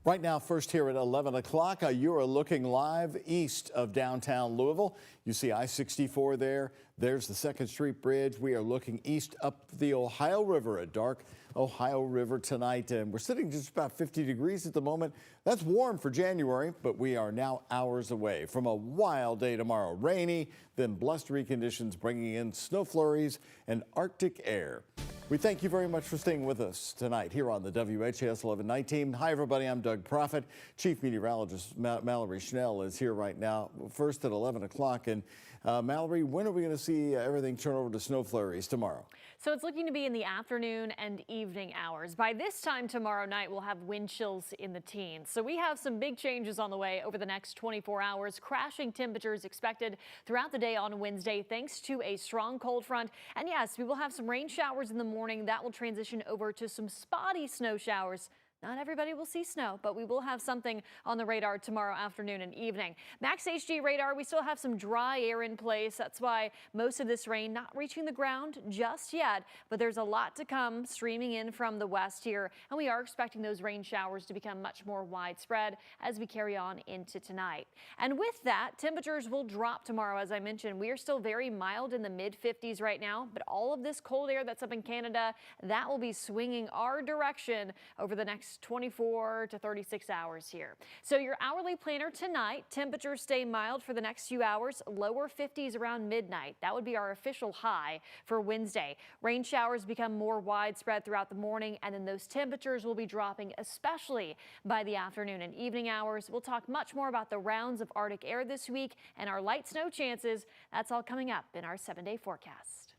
Right now, first here at 11 o'clock, you're looking live east of downtown Louisville. You see I-64 there. There's the 2nd Street Bridge. We are looking east up the Ohio River, a dark Ohio River tonight. And we're sitting just about 50 degrees at the moment. That's warm for January, but we are now hours away from a wild day tomorrow. Rainy, then blustery conditions bringing in snow flurries and Arctic air. We thank you very much for staying with us tonight here on the WHAS 11 night team. Hi, everybody. I'm Doug Prophet. Chief Meteorologist Mallory Schnell is here right now, first at 11 o'clock. And Mallory, when are we going to see everything turn over to snow flurries tomorrow? So it's looking to be in the afternoon and evening hours. By this time tomorrow night, we'll have wind chills in the teens. So we have some big changes on the way over the next 24 hours. Crashing temperatures expected throughout the day on Wednesday, thanks to a strong cold front. And yes, we will have some rain showers in the morning. That will transition over to some spotty snow showers. Not everybody will see snow, but we will have something on the radar tomorrow afternoon and evening. Max HG radar, we still have some dry air in place. That's why most of this rain not reaching the ground just yet, but there's a lot to come streaming in from the west here, and we are expecting those rain showers to become much more widespread as we carry on into tonight. And with that, temperatures will drop tomorrow. As I mentioned, we are still very mild in the mid-50s right now, but all of this cold air that's up in Canada, that will be swinging our direction over the next 24 to 36 hours here. So your hourly planner tonight, temperatures stay mild for the next few hours, lower 50s around midnight. That would be our official high for Wednesday. Rain showers become more widespread throughout the morning, and then those temperatures will be dropping, especially by the afternoon and evening hours. We'll talk much more about the rounds of Arctic air this week and our light snow chances. That's all coming up in our 7-day forecast.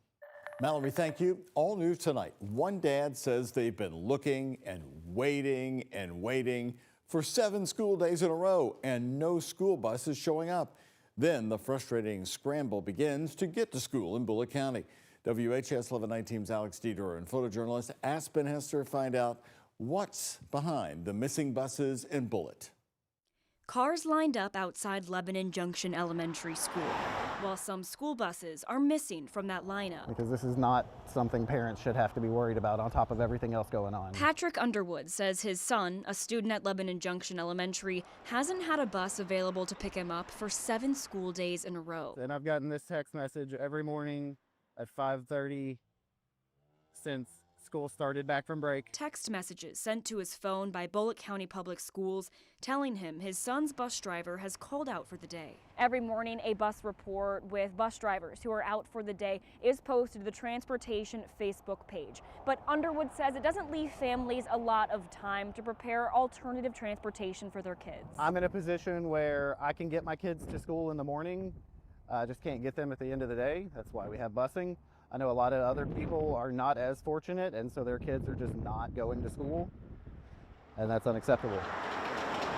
Mallory, thank you. All news tonight. One dad says they've been looking and waiting for 7 school days in a row and no school buses showing up. Then the frustrating scramble begins to get to school in Bullitt County. WHAS 11 night team's Alex Dieter and photojournalist Aspen Hester find out what's behind the missing buses in Bullitt. Cars lined up outside Lebanon Junction Elementary School, while some school buses are missing from that lineup. Because this is not something parents should have to be worried about on top of everything else going on. Patrick Underwood says his son, a student at Lebanon Junction Elementary, hasn't had a bus available to pick him up for 7 school days in a row. And I've gotten this text message every morning at 5:30 since school started back from break. Text messages sent to his phone by Bullitt County Public Schools telling him his son's bus driver has called out for the day. Every morning, a bus report with bus drivers who are out for the day is posted to the transportation Facebook page. But Underwood says it doesn't leave families a lot of time to prepare alternative transportation for their kids. I'm in a position where I can get my kids to school in the morning. I just can't get them at the end of the day. That's why we have busing. I know a lot of other people are not as fortunate, and so their kids are just not going to school, and that's unacceptable.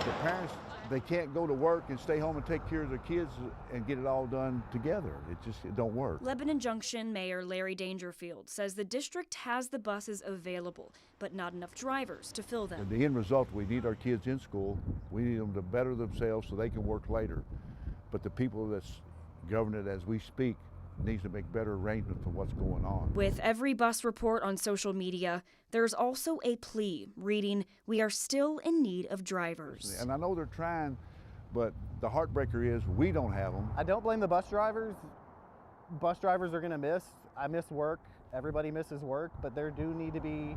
The parents, they can't go to work and stay home and take care of their kids and get it all done together. It don't work. Lebanon Junction Mayor Larry Dangerfield says the district has the buses available, but not enough drivers to fill them. And the end result, we need our kids in school. We need them to better themselves so they can work later. But the people that's governing it as we speak needs to make better arrangements for what's going on. With every bus report on social media, there's also a plea reading, "We are still in need of drivers." And I know they're trying, but the heartbreaker is we don't have them. I don't blame the bus drivers. Bus drivers are going to miss. I miss work. Everybody misses work, but there do need to be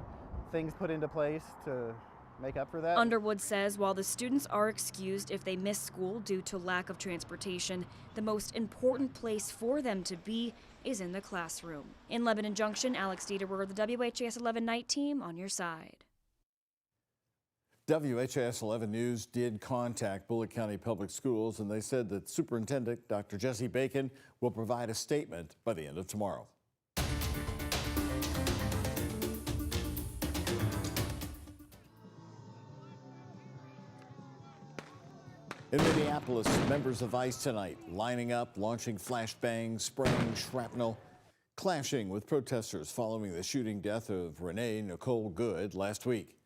things put into place to make up for that. Underwood says while the students are excused if they miss school due to lack of transportation, the most important place for them to be is in the classroom. In Lebanon Junction, Alex Dieter, the WHAS 11 night team on your side. WHAS 11 News did contact Bullitt County Public Schools, and they said that Superintendent Dr. Jesse Bacon will provide a statement by the end of tomorrow. In Minneapolis, members of ICE tonight lining up, launching flashbangs, spraying shrapnel, clashing with protesters following the shooting death of Renee Nicole Good last week.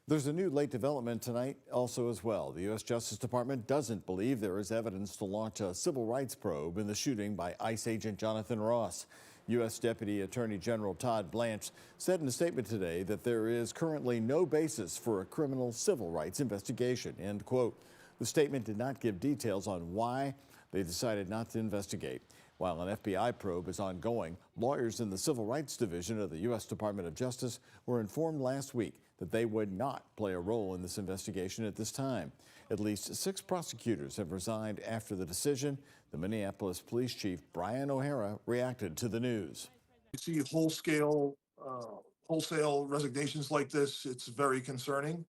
There's a new late development tonight also as well. The U.S. Justice Department doesn't believe there is evidence to launch a civil rights probe in the shooting by ICE agent Jonathan Ross. U.S. Deputy Attorney General Todd Blanche said in a statement today that there is currently no basis for a criminal civil rights investigation, end quote. The statement did not give details on why they decided not to investigate. While an FBI probe is ongoing, lawyers in the Civil Rights Division of the U.S. Department of Justice were informed last week that they would not play a role in this investigation at this time. At least 6 prosecutors have resigned after the decision. The Minneapolis Police Chief Brian O'Hara reacted to the news. You see wholesale resignations like this, it's very concerning.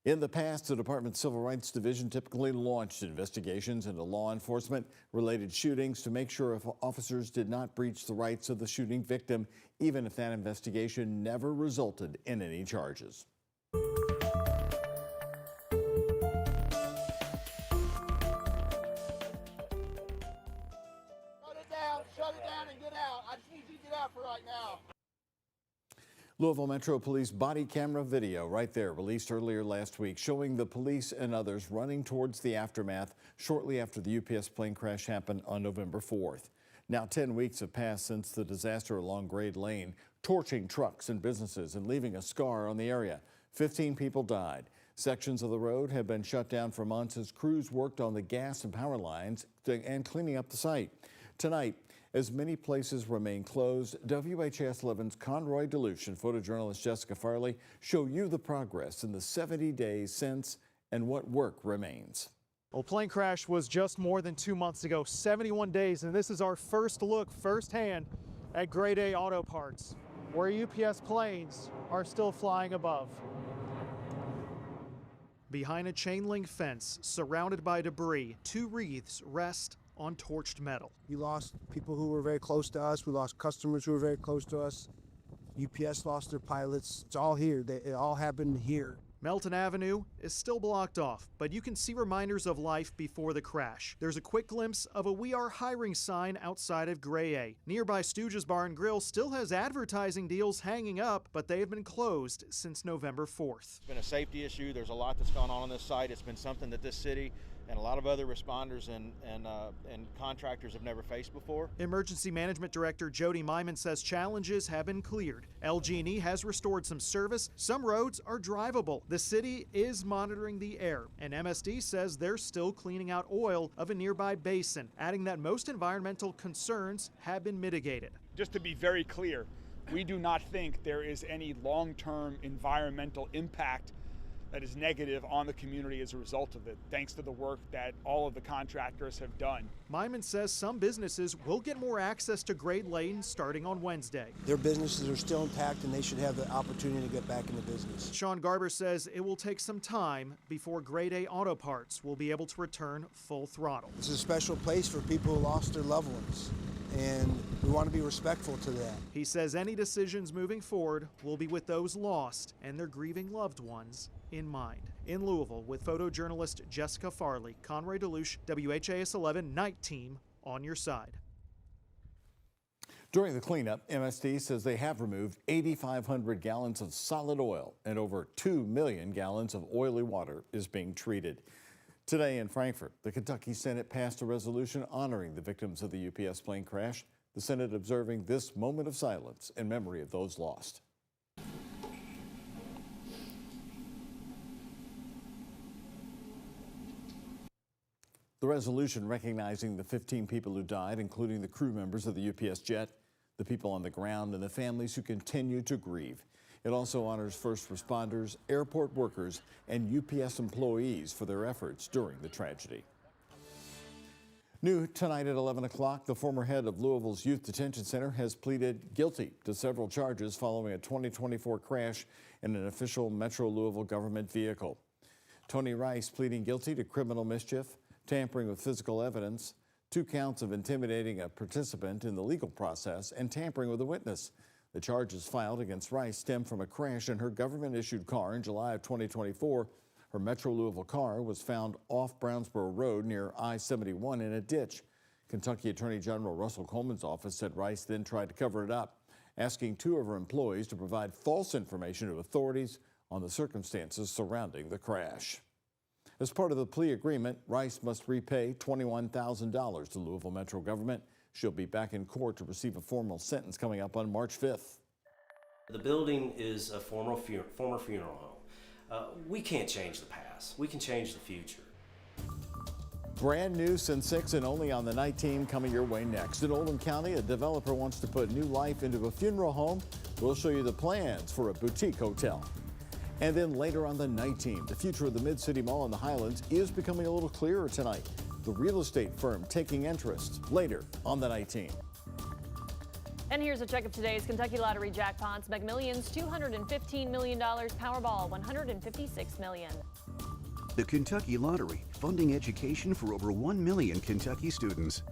In the past, the Department's Civil Rights Division typically launched investigations into law enforcement-related shootings to make sure if officers did not breach the rights of the shooting victim, even if that investigation never resulted in any charges. Shut it down and get out. I just need you to get out for right now. Louisville Metro Police body camera video right there released earlier last week showing the police and others running towards the aftermath shortly after the UPS plane crash happened on November 4th. Now 10 weeks have passed since the disaster along Grade Lane, torching trucks and businesses and leaving a scar on the area. 15 people died. Sections of the road have been shut down for months as crews worked on the gas and power lines and cleaning up the site. Tonight, as many places remain closed, WHAS11's Conroy Deluche and photojournalist Jessica Farley show you the progress in the 70 days since and what work remains. Well, plane crash was just more than 2 months ago, 71 days, and this is our first look firsthand at Grade A Auto Parts, where UPS planes are still flying above. Behind a chain link fence, surrounded by debris, 2 wreaths rest on torched metal. We lost people who were very close to us. We lost customers who were very close to us. UPS lost their pilots. It's all here. It all happened here. Melton Avenue is still blocked off, but you can see reminders of life before the crash. There's a quick glimpse of a "We Are Hiring" sign outside of Gray A. Nearby Stooges Bar and Grill still has advertising deals hanging up, but they have been closed since November 4th. It's been a safety issue. There's a lot that's gone on this site. It's been something that this city and a lot of other responders and contractors have never faced before. Emergency Management Director Jody Myman says challenges have been cleared. LG&E has restored some service. Some roads are drivable. The city is monitoring the air, and MSD says they're still cleaning out oil of a nearby basin, adding that most environmental concerns have been mitigated. Just to be very clear, we do not think there is any long-term environmental impact that is negative on the community as a result of it, thanks to the work that all of the contractors have done. Myman says some businesses will get more access to Grade Lane starting on Wednesday. Their businesses are still intact and they should have the opportunity to get back into business. Sean Garber says it will take some time before Grade A Auto Parts will be able to return full throttle. This is a special place for people who lost their loved ones, and we want to be respectful to that. He says any decisions moving forward will be with those lost and their grieving loved ones in mind. In Louisville, with photojournalist Jessica Farley, Conroy Deluche, WHAS11 Night Team on your side. During the cleanup, MSD says they have removed 8,500 gallons of solid oil and over 2 million gallons of oily water is being treated. Today in Frankfort, the Kentucky Senate passed a resolution honoring the victims of the UPS plane crash, the Senate observing this moment of silence in memory of those lost. The resolution recognizing the 15 people who died, including the crew members of the UPS jet, the people on the ground, and the families who continue to grieve. It also honors first responders, airport workers, and UPS employees for their efforts during the tragedy. New tonight at 11 o'clock, the former head of Louisville's Youth Detention Center has pleaded guilty to several charges following a 2024 crash in an official Metro Louisville government vehicle. Tony Rice pleading guilty to criminal mischief, tampering with physical evidence, 2 counts of intimidating a participant in the legal process, and tampering with a witness. The charges filed against Rice stem from a crash in her government-issued car in July of 2024. Her Metro Louisville car was found off Brownsboro Road near I-71 in a ditch. Kentucky Attorney General Russell Coleman's office said Rice then tried to cover it up, asking 2 of her employees to provide false information to authorities on the circumstances surrounding the crash. As part of the plea agreement, Rice must repay $21,000 to Louisville Metro government. She'll be back in court to receive a formal sentence coming up on March 5th. The building is a former funeral home. We can't change the past. We can change the future. Brand new since 6 and only on the night team coming your way next. In Oldham County, a developer wants to put new life into a funeral home. We'll show you the plans for a boutique hotel. And then later on the night team, the future of the Mid-City Mall in the Highlands is becoming a little clearer tonight. The real estate firm taking interest later on the night team. And here's a check of today's Kentucky Lottery jackpots. Mega Millions, $215 million. Powerball, $156 million. The Kentucky Lottery, funding education for over 1 million Kentucky students.